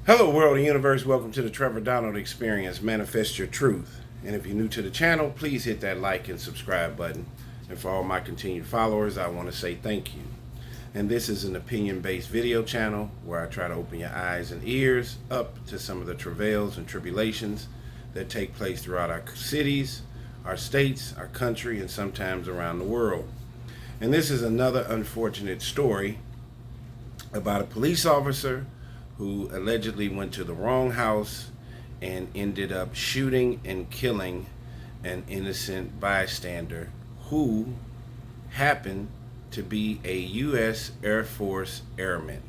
Hello, world and universe. Welcome to the Trevor Donald Experience. Manifest your truth. And if you're new to the channel, please hit that like and subscribe button. And for all my continued followers, I want to say thank you. And this is an opinion-based video channel where I try to open your eyes and ears up to some of the travails and tribulations that take place throughout our cities, our states, our country, and sometimes around the world. And this is another unfortunate story about a police officer who allegedly went to the wrong house and ended up shooting and killing an innocent bystander who happened to be a U.S. Air Force Airman.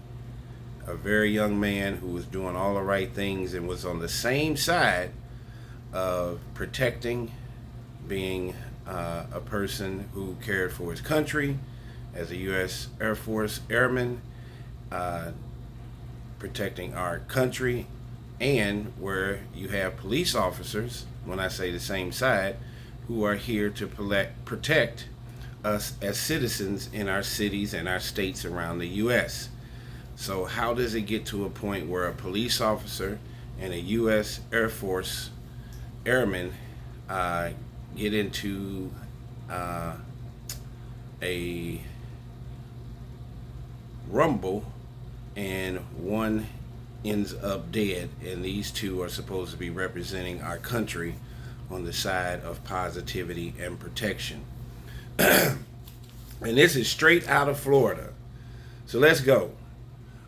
A very young man who was doing all the right things and was on the same side of protecting, being a person who cared for his country as a U.S. Air Force Airman, protecting our country, and where you have police officers, when I say the same side, who are here to protect us as citizens in our cities and our states around the U.S. So how does it get to a point where a police officer and a U.S. Air Force Airman get into a rumble and one ends up dead, and these two are supposed to be representing our country on the side of positivity and protection? And this is straight out of Florida. So let's go.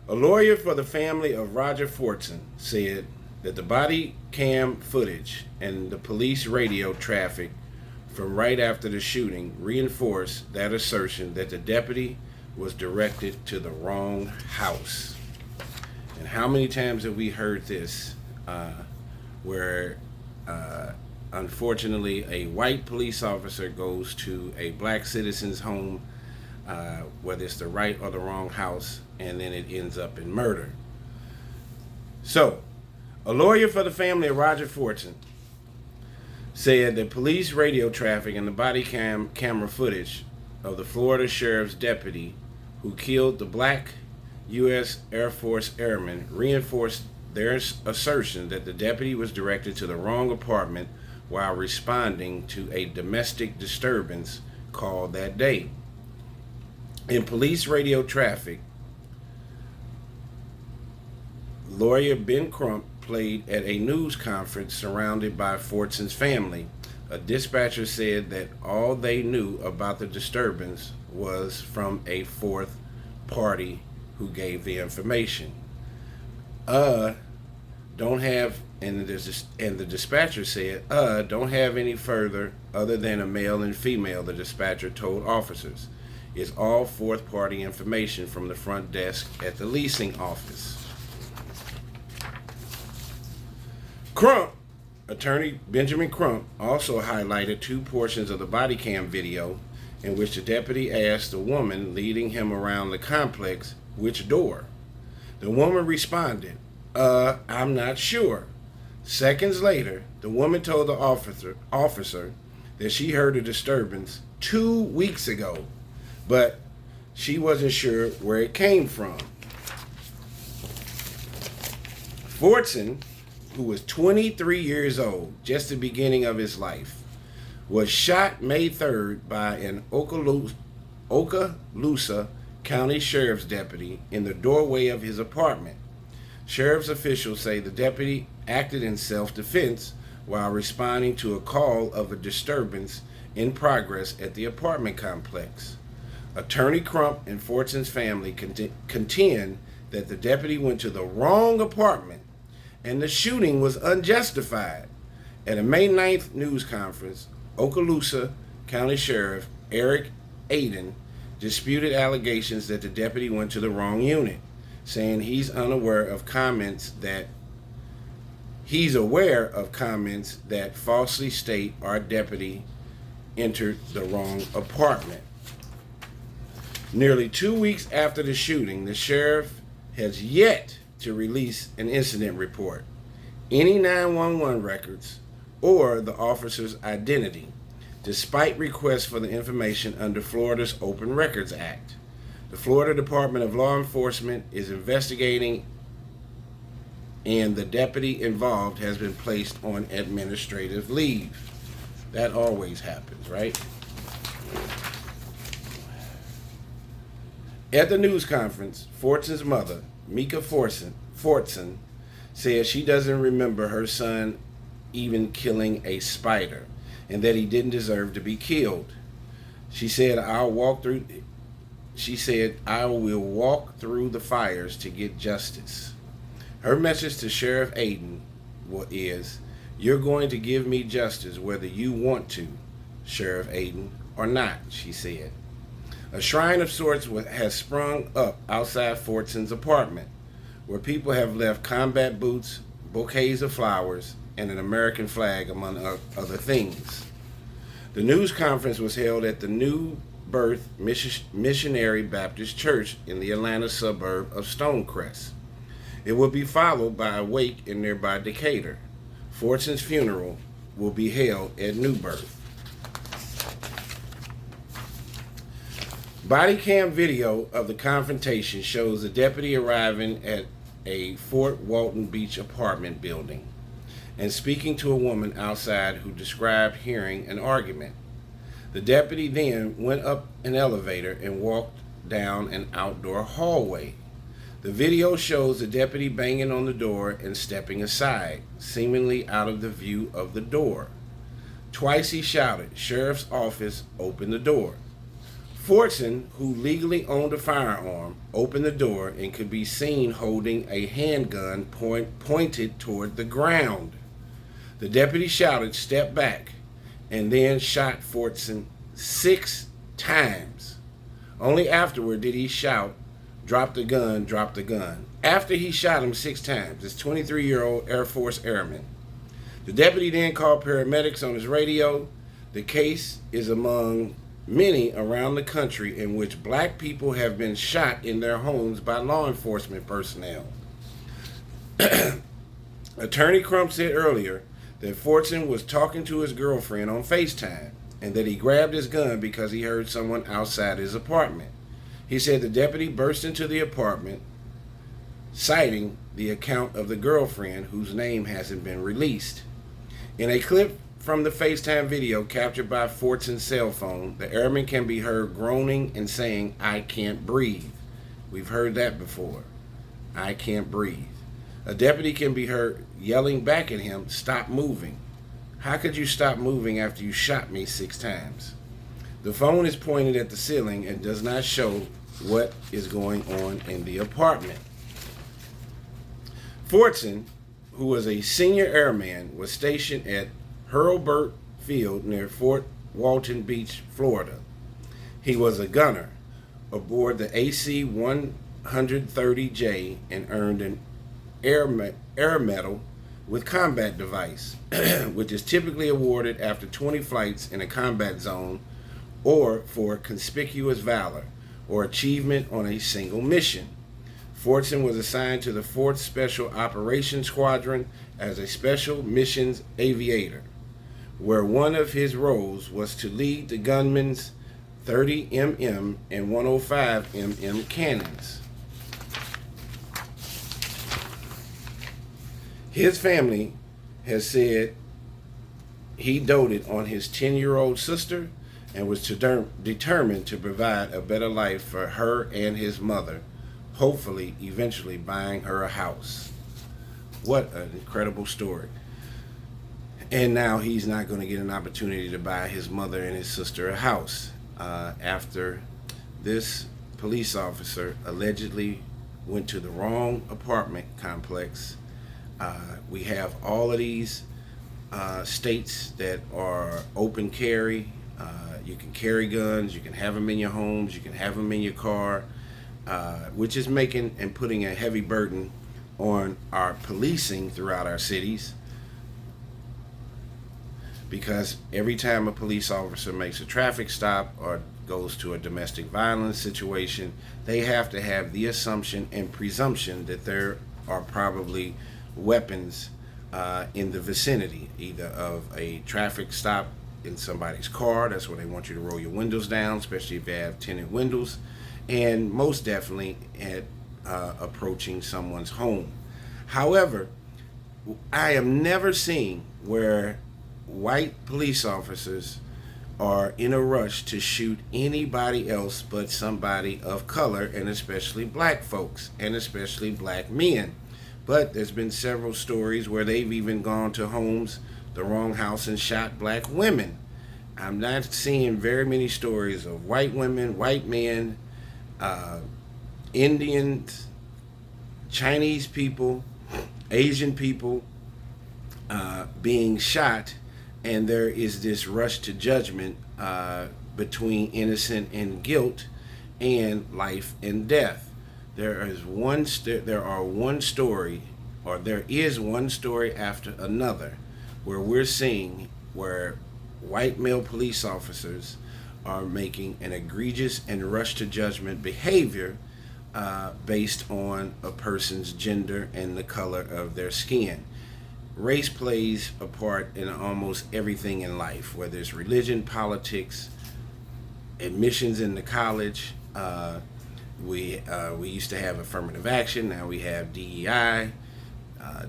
A lawyer for the family of Roger Fortson said that the body cam footage and the police radio traffic from right after the shooting reinforced that assertion that the deputy was directed to the wrong house. And how many times have we heard this where unfortunately a white police officer goes to a black citizen's home, whether it's the right or the wrong house, and then it ends up in murder. So a lawyer for the family of Roger Fortson said that police radio traffic and the body camera footage of the Florida sheriff's deputy who killed the black U.S. Air Force Airman reinforced their assertion that the deputy was directed to the wrong apartment while responding to a domestic disturbance call that day. In police radio traffic, lawyer Ben Crump played at a news conference surrounded by Fortson's family. A dispatcher said that all they knew about the disturbance was from a fourth party who gave the information. Don't have, and the dispatcher said, don't have any further other than a male and female, the dispatcher told officers. It's all fourth party information from the front desk at the leasing office. Crump, attorney Benjamin Crump, also highlighted two portions of the body cam video in which the deputy asked the woman leading him around the complex which door. The woman responded, I'm not sure. Seconds later, the woman told the officer that she heard a disturbance 2 weeks ago, but she wasn't sure where it came from. Fortson, who was 23 years old, just the beginning of his life, was shot May 3rd by an Okaloosa County Sheriff's deputy in the doorway of his apartment. Sheriff's officials say the deputy acted in self-defense while responding to a call of a disturbance in progress at the apartment complex. Attorney Crump and Fortson's family contend that the deputy went to the wrong apartment and the shooting was unjustified. At a May 9th news conference, Okaloosa County Sheriff Eric Aden disputed allegations that the deputy went to the wrong unit, saying he's aware of comments that falsely state our deputy entered the wrong apartment. Nearly 2 weeks after the shooting, the sheriff has yet to release an incident report, any 911 records, or the officer's identity, despite requests for the information under Florida's Open Records Act. The Florida Department of Law Enforcement is investigating and the deputy involved has been placed on administrative leave. That always happens, right? At the news conference, Fortson's mother, Mika Fortson, said she doesn't remember her son even killing a spider and that he didn't deserve to be killed. She said, I will walk through the fires to get justice. Her message to Sheriff Aiden is, you're going to give me justice whether you want to, Sheriff Aiden, or not, she said. A shrine of sorts has sprung up outside Fortson's apartment, where people have left combat boots, bouquets of flowers, and an American flag, among other things. The news conference was held at the New Birth Missionary Baptist Church in the Atlanta suburb of Stonecrest. It will be followed by a wake in nearby Decatur. Fortson's funeral will be held at New Birth. Body cam video of the confrontation shows the deputy arriving at a Fort Walton Beach apartment building and speaking to a woman outside who described hearing an argument. The deputy then went up an elevator and walked down an outdoor hallway. The video shows the deputy banging on the door and stepping aside, seemingly out of the view of the door. Twice he shouted, "Sheriff's office, open the door." Fortson, who legally owned a firearm, opened the door and could be seen holding a handgun pointed toward the ground. The deputy shouted, "Step back," and then shot Fortson 6 times. Only afterward did he shout, "Drop the gun, drop the gun." After he shot him 6 times, this 23-year-old Airforce Airman. The deputy then called paramedics on his radio. The case is among many around the country in which black people have been shot in their homes by law enforcement personnel. Attorney Crump said earlier that Fortson was talking to his girlfriend on FaceTime and that he grabbed his gun because he heard someone outside his apartment. He said the deputy burst into the apartment, citing the account of the girlfriend whose name hasn't been released. In a clip from the FaceTime video captured by Fortson's cell phone, the airman can be heard groaning and saying, "I can't breathe." We've heard that before. I can't breathe. A deputy can be heard yelling back at him, "Stop moving." How could you stop moving after you shot me 6 times? The phone is pointed at the ceiling and does not show what is going on in the apartment. Fortson, who was a senior airman, was stationed at Hurlburt Field near Fort Walton Beach, Florida. He was a gunner aboard the AC-130J and earned an Air Medal with combat device, which is typically awarded after 20 flights in a combat zone or for conspicuous valor or achievement on a single mission. Fortson was assigned to the 4th Special Operations Squadron as a special missions aviator, where one of his roles was to lead the gunman's 30 mm and 105 mm cannons. His family has said he doted on his 10-year-old sister and was determined to provide a better life for her and his mother, hopefully eventually buying her a house. What an incredible story. And now he's not going to get an opportunity to buy his mother and his sister a house after this police officer allegedly went to the wrong apartment complex. We have all of these states that are open carry. You can carry guns, you can have them in your homes, you can have them in your car, which is making and putting a heavy burden on our policing throughout our cities. Because every time a police officer makes a traffic stop or goes to a domestic violence situation, they have to have the assumption and presumption that there are probably weapons in the vicinity, either of a traffic stop in somebody's car. That's where they want you to roll your windows down, especially if you have tinted windows, and most definitely at approaching someone's home. However, I am never seeing where white police officers are in a rush to shoot anybody else but somebody of color, and especially black folks, and especially black men. But there's been several stories where they've even gone to homes, the wrong house, and shot black women. I'm not seeing very many stories of white women, white men, uh, Indians, Chinese people, Asian people being shot, and there is this rush to judgment between innocent and guilt, and life and death. There is there are one story, or there is one story after another, where we're seeing where white male police officers are making an egregious and rush to judgment behavior based on a person's gender and the color of their skin. Race plays a part in almost everything in life, whether it's religion, politics, admissions into college. We used to have affirmative action. Now we have DEI,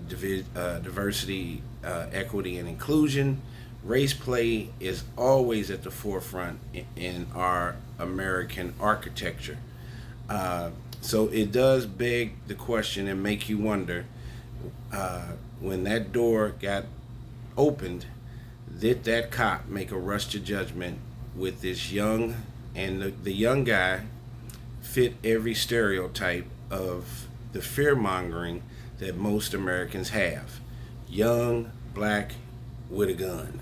diversity, equity, and inclusion. Race play is always at the forefront in our American architecture. So it does beg the question and make you wonder, when that door got opened, did that cop make a rush to judgment with this young, and the young guy fit every stereotype of the fear mongering that most Americans have. Young, black, with a gun.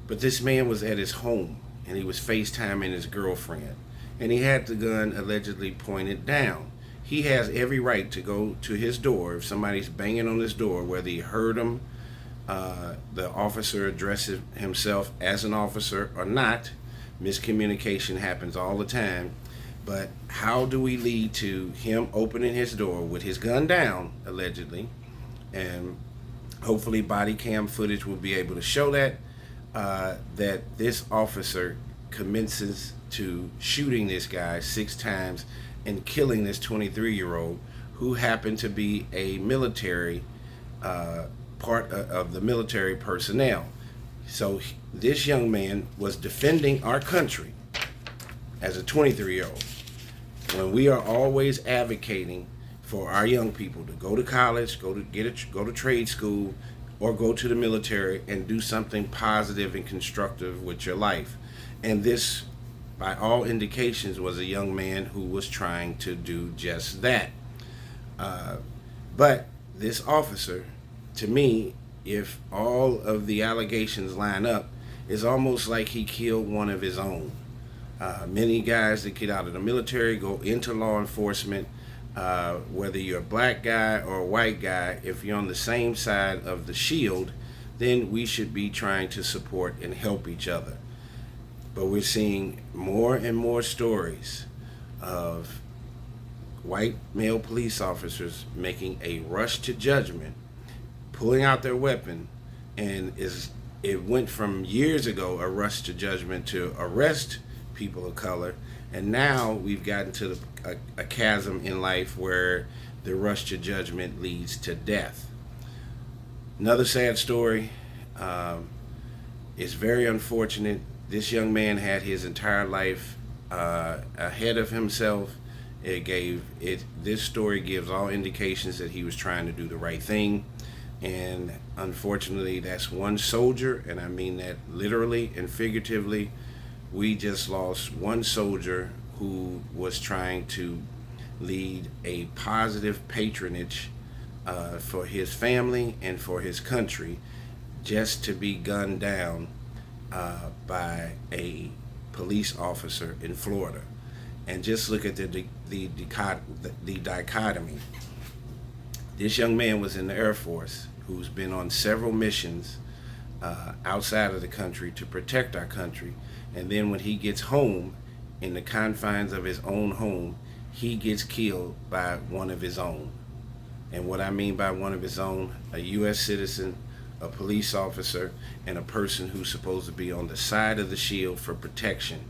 But this man was at his home, and he was FaceTiming his girlfriend, and he had the gun allegedly pointed down. He has every right to go to his door if somebody's banging on his door, whether he heard him, the officer addresses himself as an officer or not. Miscommunication happens all the time. But how do we lead to him opening his door with his gun down, allegedly, and hopefully body cam footage will be able to show that, that this officer commences to shooting this guy 6 times and killing this 23-year-old who happened to be a military part of the military personnel. So this young man was defending our country as a 23-year-old, when we are always advocating for our young people to go to college, go to trade school, or go to the military and do something positive and constructive with your life. And this, by all indications, was a young man who was trying to do just that. But this officer, to me, if all of the allegations line up, is almost like he killed one of his own. Many guys that get out of the military go into law enforcement, whether you're a black guy or a white guy. If you're on the same side of the shield, then we should be trying to support and help each other. But we're seeing more and more stories of white male police officers making a rush to judgment, pulling out their weapon, and it went from years ago a rush to judgment to arrest people of color, and now we've gotten to a chasm in life where the rush to judgment leads to death. Another sad story. It's very unfortunate. This young man had his entire life ahead of himself. This story gives all indications that he was trying to do the right thing, and unfortunately that's one soldier, and I mean that literally and figuratively. We just lost one soldier who was trying to lead a positive patronage for his family and for his country, just to be gunned down by a police officer in Florida. And just look at the dichotomy. This young man was in the Airforce, who's been on several missions outside of the country to protect our country. And then when he gets home, in the confines of his own home, he gets killed by one of his own. And what I mean by one of his own, a U.S. citizen, a police officer, and a person who's supposed to be on the side of the shield for protection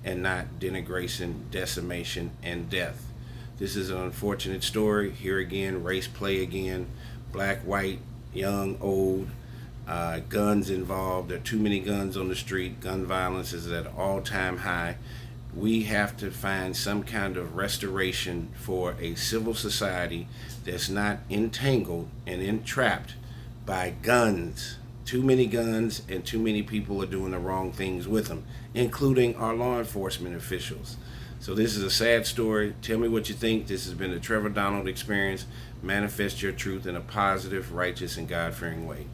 and not denigration, decimation, and death. This is an unfortunate story. Here again, race play again. black, white, young, old, guns involved. There are too many guns on the street. Gun violence is at an all-time high. We have to find some kind of restoration for a civil society that's not entangled and entrapped by guns. Too many guns, and too many people are doing the wrong things with them, including our law enforcement officials. So this is a sad story. Tell me what you think. This has been the Trevor Donald Experience. Manifest your truth in a positive, righteous, and God-fearing way.